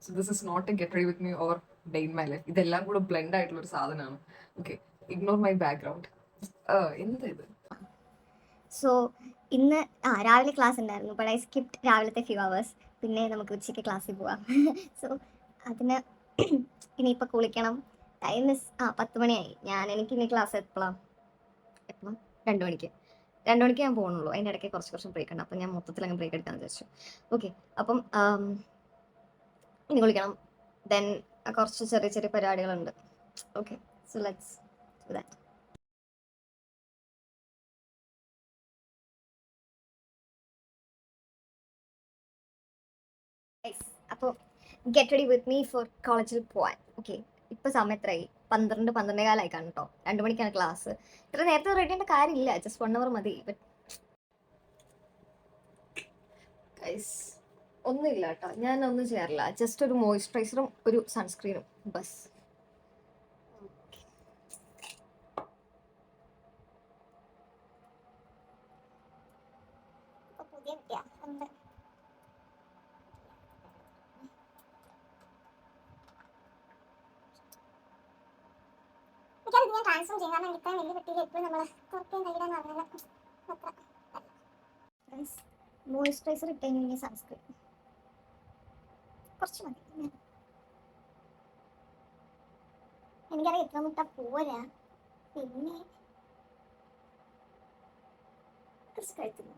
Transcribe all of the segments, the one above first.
So this is not a get ready with me or day in my life. ഇതെല്ലാം കൂടെ blend ആയിട്ടുള്ള ഒരു സാധനമാണ്. Okay, ignore my background. എന്താ ഇത്? സോ ഇന്ന് രാവിലെ ക്ലാസ് ഉണ്ടായിരുന്നു, ബട്ട് ഐ സ്കിപ്റ്റ് രാവിലത്തെ ഫ്യൂ അവേഴ്സ്. പിന്നെ നമുക്ക് ഉച്ചയ്ക്ക് ക്ലാസ്സിൽ പോവാം. സോ അതിന് ഇനിയിപ്പോൾ കുളിക്കണം. ടൈം മിസ് 10 മണിയായി. എനിക്ക് ഇനി ക്ലാസ് എപ്പോഴാണ് 2 മണിക്ക് ഞാൻ പോകുന്നുള്ളൂ. അതിൻ്റെ ഇടയ്ക്ക് കുറച്ച് ബ്രേക്ക് ഉണ്ട്. അപ്പം ഞാൻ മൊത്തത്തിൽ അങ്ങ് ബ്രേക്ക് എടുക്കാമെന്ന് വിചാരിച്ചു. ഓക്കെ, അപ്പം ഇനി കുളിക്കണം. ദെൻ കുറച്ച് ചെറിയ പരിപാടികളുണ്ട്. Okay, so let's do that. അപ്പോൾ get ready with me for കോളേജിൽ പോവാൻ. ഓക്കെ, ഇപ്പോൾ സമയം എത്രയായി? 12-12:15 കാണും കേട്ടോ. 2 മണിക്കാണ് ക്ലാസ്. ഇത്ര നേരത്തെ റെഡി ചെയ്യേണ്ട കാര്യമില്ല, ജസ്റ്റ് 1 hour മതി. ഒന്നുമില്ല കേട്ടോ, ഞാനൊന്നും ചെയ്യാറില്ല. ജസ്റ്റ് ഒരു മോയ്സ്ചറൈസറും ഒരു സൺസ്ക്രീനും ബസ്. ഞാൻ ട്രാൻസ്ഫോം ചെയ്യും, കാരണം ഇത്രയും വലിയ പെട്ടിയിൽ എപ്പോഴും നമ്മൾ കുറയ്ക്കാൻ കഴിയാന്ന് പറഞ്ഞാൽ മോയ്സ്ചറൈസർ ഇട്ട് കഴിഞ്ഞാൽ സൺസ്ക്രീൻ കുറച്ച് മതി. എനിക്കറിയാം എത്ര മുട്ട പോരാ, പിന്നെ കുറച്ച് കഴുത്തുന്നു.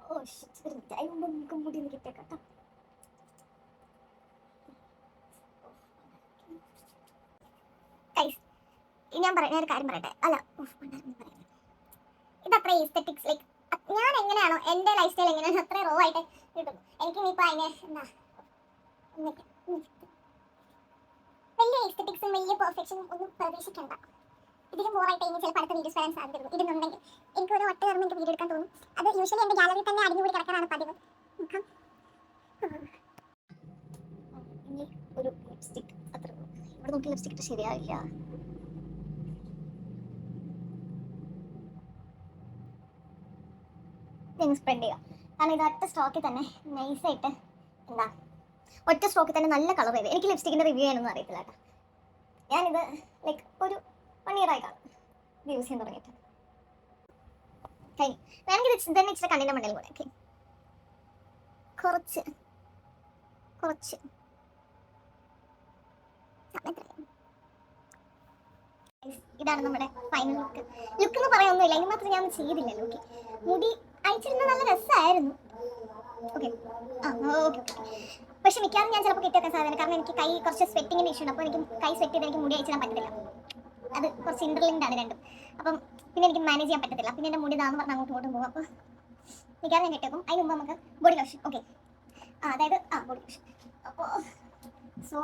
ഓ ഷിറ്റ്, അതിന് മുമ്പ് നമുക്ക് മുടി ഒന്ന് കിട്ടേക്കട്ടോ. ഞാൻ ഒരു കാര്യം പറയട്ടെ. അല്ല, ഇതത്ര ഈസ്തെറ്റിക്സ് ലൈക്ക് ഞാൻ എങ്ങനെയാണോ എൻ്റെ ലൈഫ് സ്റ്റൈൽ എങ്ങനെയാണ് അത്ര റോ ആയിട്ട് കിട്ടും. എനിക്ക് ഇനിയിപ്പോൾ അതിന് എന്താ വലിയ ഈസ്തെറ്റിക്സും വലിയ പെർഫെക്ഷനും ഒന്നും പ്രതീക്ഷിക്കണ്ട. ഇതിലും മോറായിട്ട് ഇനി ചിലപ്പോൾ അടുത്ത വീഡിയോസ് വരാൻ സാധ്യതയുള്ളൂ. ഇടുന്നുണ്ടെങ്കിൽ എനിക്ക് ഒരു ഒറ്റ ഓർമ്മ എനിക്ക് വീഡിയോ എടുക്കാൻ തോന്നും. അത് യൂഷ്വലി എൻ്റെ ഗാലറി തന്നെ അടിഞ്ഞുകൂടി കിടക്കാനാണ് പതിവ്. ഇനി ഒരു ലിപ്സ്റ്റിക് അത്ര ഇവിടെ നോക്കി ലിപ്സ്റ്റിക് ഇട്ട് ശരിയാവില്ല. സ്പ്രെഡ് ചെയ്യുക, കാരണം ഇത് ഒറ്റ സ്ട്രോക്കിൽ തന്നെ നൈസായിട്ട് ഒറ്റ സ്ട്രോക്കിൽ തന്നെ നല്ല കളർ ചെയ്ത്. എനിക്ക് ലിപ്സ്റ്റിക്കിൻ്റെ റിവ്യൂ ചെയ്യണമെന്ന് അറിയത്തില്ല കേട്ടോ. ഞാനിത് ലൈക്ക് ഒരു 1 year ആയി കാണും യൂസ് ചെയ്യാൻ തുടങ്ങിയിട്ട്. വേണമെങ്കിൽ ഇത് തന്നെ ഇച്ചിരി കണ്ണിൻ്റെ മണ്ടയിൽ കൂടെ. ഓക്കെ, കുറച്ച് ഇതാണ് നമ്മുടെ ഫൈനൽ ലുക്ക് എന്ന് പറയാനൊന്നുമില്ല. അതിന് മാത്രം ഞാൻ ചെയ്തില്ലല്ലോ. ഓക്കെ, മുടി അയച്ചിരുന്ന നല്ല രസമായിരുന്നു. ഓക്കെ ഓക്കെ പക്ഷെ മിക്കവാറും ഞാൻ ചിലപ്പോൾ കിട്ടിയൊക്കെ സാധനം, കാരണം എനിക്ക് കൈ കുറച്ച് സ്വെറ്റിങ്ങിൻ്റെ ഇഷ്യൂ ഉണ്ട്. അപ്പോൾ എനിക്ക് കൈ സ്വെറ്റ് ചെയ്ത് എനിക്ക് മുടി അയച്ചിടാൻ പറ്റത്തില്ല. അത് കുറച്ച് ഇൻ്റർലിങ്ക്ഡ് ആണ് രണ്ടും. അപ്പം പിന്നെ എനിക്ക് മാനേജ് ചെയ്യാൻ പറ്റത്തില്ല. പിന്നെ എൻ്റെ മുടി ഇതാന്ന് പറഞ്ഞാൽ അങ്ങോട്ടും ഇങ്ങോട്ടും പോകും. അപ്പോൾ മിക്കവാറും ഞാൻ കിട്ടിയേക്കും. അതിന് മുമ്പ് നമുക്ക് ബോഡി ലോഷൻ. ഓക്കെ, അതായത് ബോഡി ലോഷൻ. അപ്പോൾ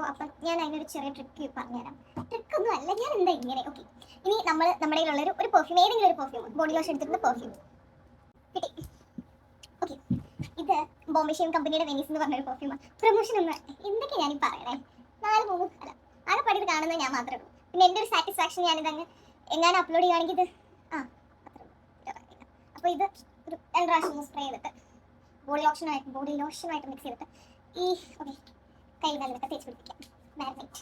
അപ്പം ഞാൻ അതിനൊരു ചെറിയ ട്രിക്ക് പറഞ്ഞുതരാം. ട്രിക്കൊന്നും അല്ല, ഞാൻ എന്താ ഇങ്ങനെ. ഓക്കെ, ഇനി നമ്മുടെ കയ്യിലുള്ളൊരു പെർഫ്യൂം, ഏതെങ്കിലും ഒരു പെർഫ്യൂം, ബോഡി ലോഷൻ എടുത്തിട്ട് പെർഫ്യൂം കിട്ടി. ഓക്കെ, ഇത് ബോംബെ ഷേവിംഗ് കമ്പനിയുടെ വെനീസ് എന്ന് പറഞ്ഞൊരു പെർഫ്യൂമാണ്. പ്രൊമോഷൻ ഒന്നും എന്തൊക്കെ ഞാനീ പറയണേ. 4-3 അല്ല ആകെ പടിയത് കാണുന്നത് ഞാൻ മാത്രമേ ഉള്ളൂ. പിന്നെ എൻ്റെ ഒരു സാറ്റിസ്ഫാക്ഷൻ ഞാനിതങ്ങ് എങ്ങാനും അപ്ലോഡ് ചെയ്യുകയാണെങ്കിൽ ഇത് അപ്പോൾ ഇത് ഒരു 2 പ്രാവശ്യം സ്പ്രേ ചെയ്തിട്ട് ബോഡി ലോഷനുമായിട്ട് മിക്സ് ചെയ്തിട്ട് ഈ ഓക്കെ കൈ നല്ലതൊക്കെ തേച്ച് പിടിപ്പിക്കാം. മാരിനേറ്റ്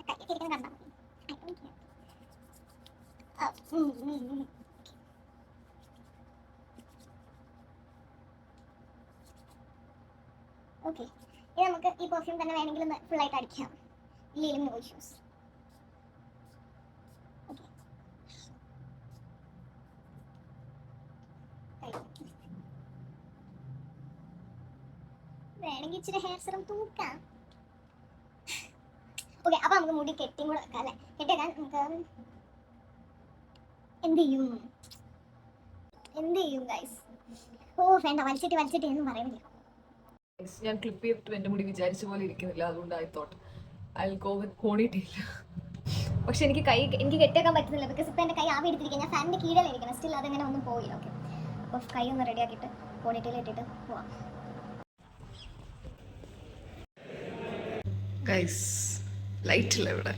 കൈയൊക്കെ ഇരിക്കുന്ന കണ്ടാൽ മതി. ഓക്കെ, ഇനി നമുക്ക് ഈ പെർഫ്യൂം തന്നെ വേണമെങ്കിൽ ഫുള്ളായിട്ട് അടിക്കാം. ഇല്ലെങ്കിലും നോ ഇഷ്യൂസ്. ഓക്കെ, വേണമെങ്കിൽ ഇച്ചിരി ഹെയർ സെറം തൂക്കാം. ഓക്കെ, അപ്പം നമുക്ക് മുടി കെട്ടിയും കൂടെ വെക്കാം അല്ലേ? കെട്ടിയാൽ നമുക്ക് എന്ത് ചെയ്യും ഗൈസ്? വേണ്ട, വലിച്ചിട്ട് എന്നും പറയുന്നില്ല. ഞാൻ ക്ലിപ്പ് ചെയ്തിട്ട് എൻ്റെ മുടി വിചാരിച്ച പോലെ ഇരിക്കുന്നില്ല, അതുകൊണ്ട് I thought I will go with ponytail. പക്ഷെ എനിക്ക് കെട്ടിയേക്കാൻ പറ്റുന്നില്ല, ബിക്കോസ് ഇപ്പം എൻ്റെ കൈ ആവി എടുത്തിരിക്കുക. ഞാൻ ഫാനിൻ്റെ കീഴിലിരിക്കണം, സ്റ്റിൽ അതങ്ങനെ ഒന്നും പോയില്ല. ഓക്കെ, അപ്പോൾ കൈ ഒന്ന് റെഡി ആക്കിയിട്ട് പോണിടെയിൽ ഇട്ടിട്ട് പോവാം. ഗൈസ്, ലൈറ്റില്ല ഇവിടെ.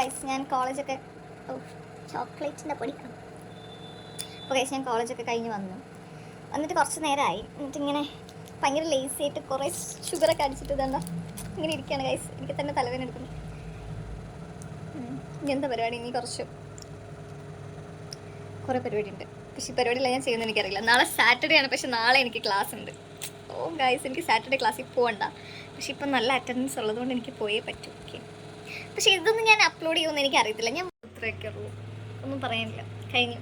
ഗൈസ് ഞാൻ കോളേജൊക്കെ ചോക്ലേറ്റിൻ്റെ പൊടി. അപ്പോൾ ഗൈസ് ഞാൻ കോളേജൊക്കെ കഴിഞ്ഞ് വന്നിട്ട് കുറച്ച് നേരമായി. എന്നിട്ടിങ്ങനെ ഭയങ്കര ലേസി ആയിട്ട് കുറേ ഷുഗറൊക്കെ അടിച്ചിട്ട് ഇതെന്താ ഇങ്ങനെ ഇരിക്കുകയാണ് ഗൈസ്. എനിക്ക് തന്നെ തലവേദന എടുക്കുന്നു. ഇങ്ങനത്തെ പരിപാടി ഇനി കുറേ പരിപാടി ഉണ്ട്. പക്ഷേ ഈ പരിപാടിയെല്ലാം ഞാൻ ചെയ്യുന്നത് എനിക്കറിയില്ല. നാളെ സാറ്റർഡേ ആണ്, പക്ഷെ നാളെ എനിക്ക് ക്ലാസ് ഉണ്ട്. ഓ ഗൈസ്, എനിക്ക് സാറ്റർഡേ ക്ലാസ്സിൽ പോകണ്ട. പക്ഷെ ഇപ്പം നല്ല അറ്റൻഡൻസ് ഉള്ളതുകൊണ്ട് എനിക്ക് പോയേ പറ്റൂ. ഓക്കെ, പക്ഷേ ഇതൊന്നും ഞാൻ അപ്ലോഡ് ചെയ്യുമെന്ന് എനിക്ക് അറിയത്തില്ല. ഞാൻ ഇത്രയൊക്കെ ഉള്ളൂ, ഒന്നും പറയാനില്ല. കഴിഞ്ഞു.